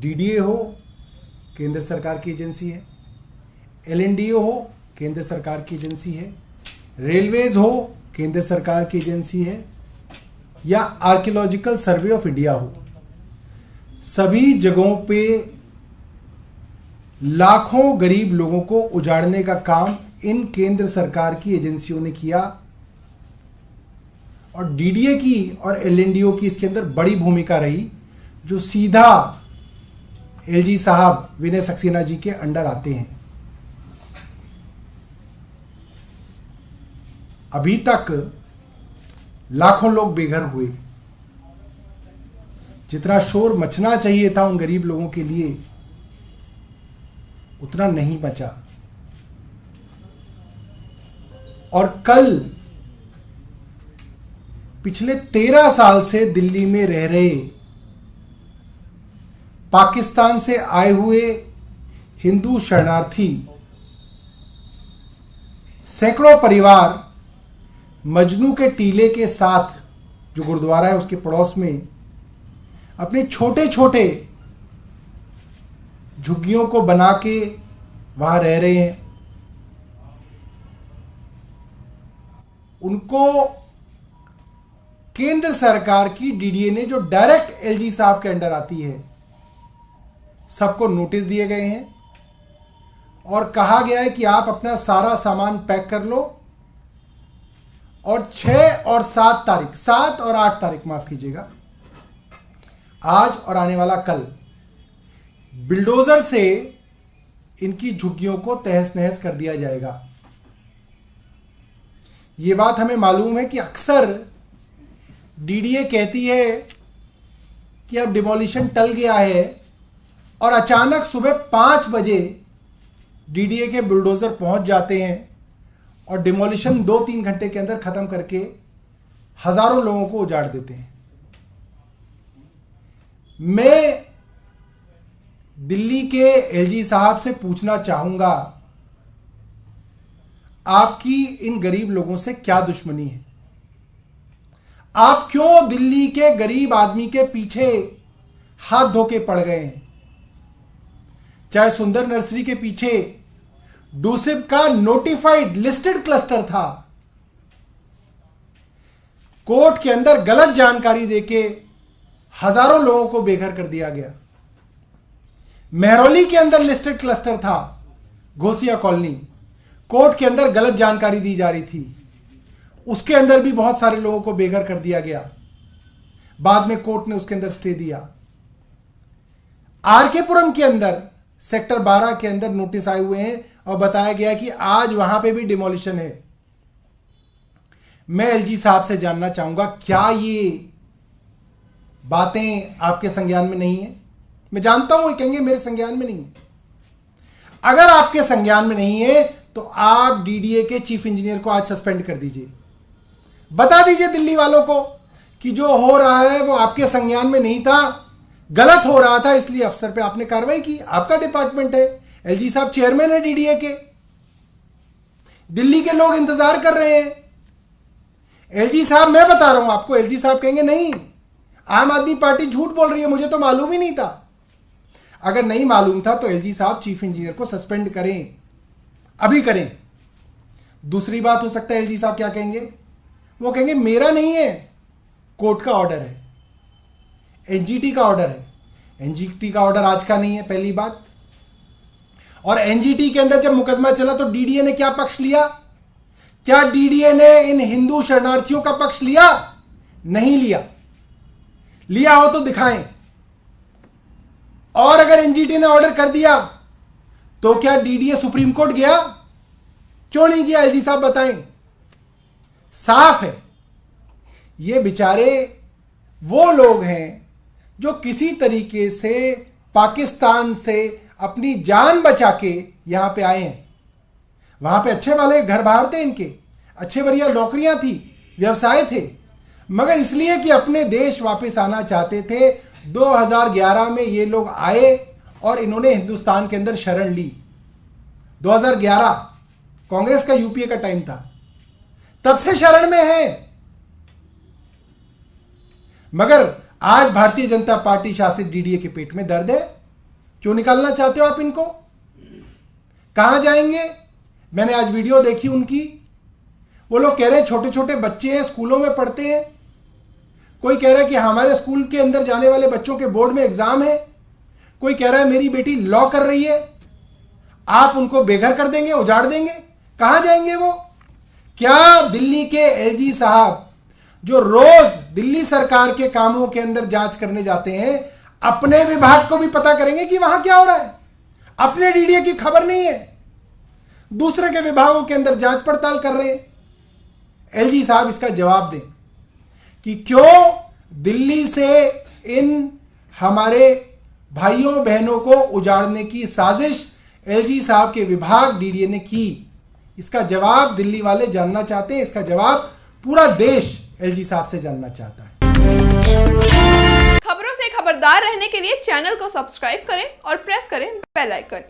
DDA हो, केंद्र सरकार की एजेंसी है, एलएनडीओ हो, केंद्र सरकार की एजेंसी है, रेलवेज हो, केंद्र सरकार की एजेंसी है, या आर्कियोलॉजिकल सर्वे ऑफ इंडिया हो, सभी जगहों पे लाखों गरीब लोगों को उजाड़ने का काम इन केंद्र सरकार की एजेंसियों ने किया। और डीडीए की और एलएनडीओ की इसके अंदर बड़ी भूमिका रही, जो सीधा एलजी साहब विनय सक्सेना जी के अंडर आते हैं। अभी तक लाखों लोग बेघर हुए। जितना शोर मचना चाहिए था उन गरीब लोगों के लिए, उतना नहीं बचा। और कल पिछले 13 साल से दिल्ली में रह रहे पाकिस्तान से आए हुए हिंदू शरणार्थी सैकड़ों परिवार मजनू के टीले के साथ, जो गुरुद्वारा है उसके पड़ोस में, अपने छोटे छोटे झुग्गियों को बना के वहां रह रहे हैं। उनको केंद्र सरकार की डीडीए ने, जो डायरेक्ट एलजी साहब के अंडर आती है, सबको नोटिस दिए गए हैं और कहा गया है कि आप अपना सारा सामान पैक कर लो और 6 और 7 तारीख, 7 और 8 तारीख माफ कीजिएगा, आज और आने वाला कल बिल्डोजर से इनकी झुग्गियों को तहस नहस कर दिया जाएगा। यह बात हमें मालूम है कि अक्सर डीडीए कहती है कि अब डिमोलिशन टल गया है और अचानक सुबह 5 बजे डीडीए के बुलडोजर पहुंच जाते हैं और डिमोलिशन 2-3 घंटे के अंदर खत्म करके हजारों लोगों को उजाड़ देते हैं। मैं दिल्ली के एलजी साहब से पूछना चाहूंगा, आपकी इन गरीब लोगों से क्या दुश्मनी है? आप क्यों दिल्ली के गरीब आदमी के पीछे हाथ धोके पड़ गए हैं? चाहे सुंदर नर्सरी के पीछे डूसिब का नोटिफाइड लिस्टेड क्लस्टर था, कोर्ट के अंदर गलत जानकारी देके हजारों लोगों को बेघर कर दिया गया। मेहरौली के अंदर लिस्टेड क्लस्टर था, घोसिया कॉलोनी, कोर्ट के अंदर गलत जानकारी दी जा रही थी, उसके अंदर भी बहुत सारे लोगों को बेघर कर दिया गया। बाद में कोर्ट ने उसके अंदर स्टे दिया। आरकेपुरम के अंदर सेक्टर 12 के अंदर नोटिस आए हुए हैं और बताया गया कि आज वहां पे भी डिमोलिशन है। मैं एलजी साहब से जानना चाहूंगा, क्या ये बातें आपके संज्ञान में नहीं है? मैं जानता हूं ये कहेंगे मेरे संज्ञान में नहीं है। अगर आपके संज्ञान में नहीं है तो आप डीडीए के चीफ इंजीनियर को आज सस्पेंड कर दीजिए। बता दीजिए दिल्ली वालों को कि जो हो रहा है वो आपके संज्ञान में नहीं था, गलत हो रहा था, इसलिए अफसर पे आपने कार्रवाई की। आपका डिपार्टमेंट है, एलजी साहब चेयरमैन है डीडीए के। दिल्ली के लोग इंतजार कर रहे हैं। एलजी साहब, मैं बता रहा हूं आपको, एलजी साहब कहेंगे नहीं, आम आदमी पार्टी झूठ बोल रही है, मुझे तो मालूम ही नहीं था। अगर नहीं मालूम था तो एलजी साहब चीफ इंजीनियर को सस्पेंड करें, अभी करें। दूसरी बात हो सकता है एलजी साहब क्या कहेंगे, वो कहेंगे मेरा नहीं है, कोर्ट का ऑर्डर है, एनजीटी का ऑर्डर है। एनजीटी का ऑर्डर आज का नहीं है, पहली बात। और एनजीटी के अंदर जब मुकदमा चला तो डीडीए ने क्या पक्ष लिया? क्या डीडीए ने इन हिंदू शरणार्थियों का पक्ष लिया? नहीं लिया। लिया हो तो दिखाएं। और अगर एनजीटी ने ऑर्डर कर दिया तो क्या डीडीए सुप्रीम कोर्ट गया? क्यों नहीं गया? एलजी साहब बताएं। साफ है, ये बेचारे वो लोग हैं जो किसी तरीके से पाकिस्तान से अपनी जान बचा के यहां पे आए हैं। वहां पे अच्छे वाले घर बाहर थे, इनके अच्छे बढ़िया नौकरियां थी, व्यवसाय थे, मगर इसलिए कि अपने देश वापस आना चाहते थे, 2011 में ये लोग आए और इन्होंने हिंदुस्तान के अंदर शरण ली। 2011 कांग्रेस का यूपीए का टाइम था, तब से शरण में है। मगर आज भारतीय जनता पार्टी शासित डीडीए के पेट में दर्द है। क्यों निकालना चाहते हो आप इनको? कहां जाएंगे? मैंने आज वीडियो देखी उनकी, वो लोग कह रहे हैं छोटे छोटे बच्चे हैं, स्कूलों में पढ़ते हैं। कोई कह रहा है कि हमारे स्कूल के अंदर जाने वाले बच्चों के बोर्ड में एग्जाम है। कोई कह रहा है मेरी बेटी लॉ कर रही है। आप उनको बेघर कर देंगे, उजाड़ देंगे? कहां जाएंगे वो? क्या दिल्ली के एलजी साहब जो रोज दिल्ली सरकार के कामों के अंदर जांच करने जाते हैं, अपने विभाग को भी पता करेंगे कि वहां क्या हो रहा है? अपने डीडीए की खबर नहीं है, दूसरे के विभागों के अंदर जांच पड़ताल कर रहे हैं। एलजी साहब इसका जवाब दें कि क्यों दिल्ली से इन हमारे भाइयों बहनों को उजाड़ने की साजिश एलजी साहब के विभाग डीडीए ने की। इसका जवाब दिल्ली वाले जानना चाहते हैं, इसका जवाब पूरा देश एलजी साहब से जानना चाहता है। खबरों से खबरदार रहने के लिए चैनल को सब्सक्राइब करें और प्रेस करें बेल आइकन।